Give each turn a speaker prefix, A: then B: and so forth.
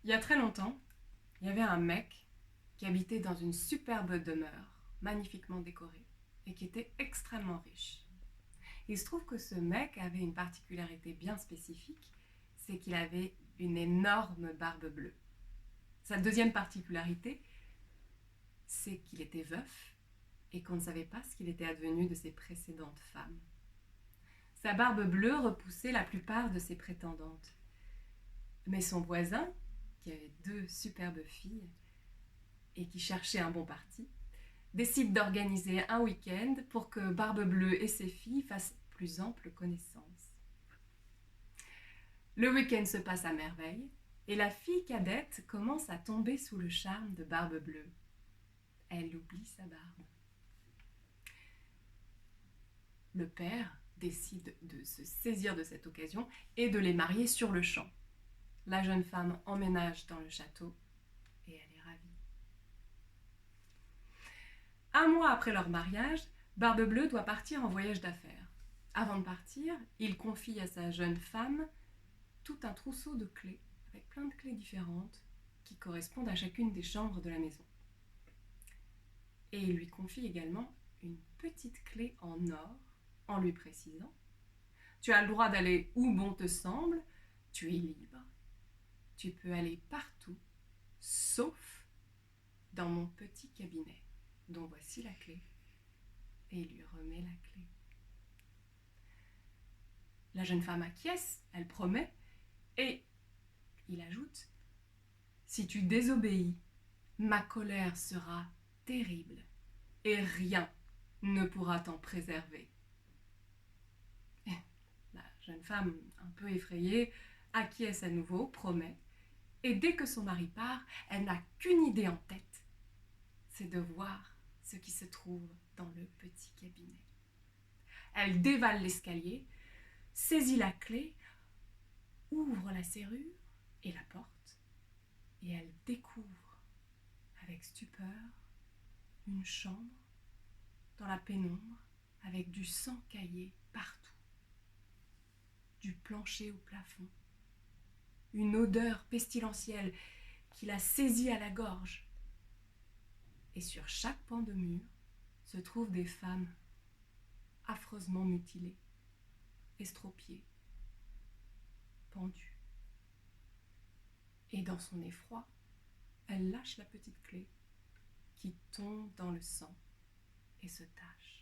A: Il y a très longtemps, il y avait un mec qui habitait dans une superbe demeure, magnifiquement décorée, et qui était extrêmement riche. Il se trouve que ce mec avait une particularité bien spécifique, c'est qu'il avait une énorme barbe bleue. Sa deuxième particularité, c'est qu'il était veuf et qu'on ne savait pas ce qu'il était advenu de ses précédentes femmes. Sa barbe bleue repoussait la plupart de ses prétendantes. Mais son voisin, qui avait deux superbes filles et qui cherchait un bon parti, décide d'organiser un week-end pour que Barbe Bleue et ses filles fassent plus ample connaissance. Le week-end se passe à merveille et la fille cadette commence à tomber sous le charme de Barbe Bleue. Elle oublie sa barbe. Le père décide de se saisir de cette occasion et de les marier sur le champ. La jeune femme emménage dans le château et elle est ravie. Un mois après leur mariage, Barbe Bleue doit partir en voyage d'affaires. Avant de partir, il confie à sa jeune femme tout un trousseau de clés, avec plein de clés différentes, qui correspondent à chacune des chambres de la maison. Et il lui confie également une petite clé en or, en lui précisant « Tu as le droit d'aller où bon te semble, tu es libre. Tu peux aller partout, sauf dans mon petit cabinet, dont voici la clé. » Et il lui remet la clé. La jeune femme acquiesce, elle promet, et il ajoute « Si tu désobéis, ma colère sera terrible, et rien ne pourra t'en préserver. » Et la jeune femme, un peu effrayée, acquiesce à nouveau, promet, et dès que son mari part, elle n'a qu'une idée en tête, c'est de voir ce qui se trouve dans le petit cabinet. Elle dévale l'escalier, saisit la clé, ouvre la serrure et la porte, et elle découvre avec stupeur une chambre dans la pénombre avec du sang caillé partout, du plancher au plafond, une odeur pestilentielle qui la saisit à la gorge. Et sur chaque pan de mur se trouvent des femmes affreusement mutilées, estropiées, pendues. Et dans son effroi, elle lâche la petite clé qui tombe dans le sang et se tâche.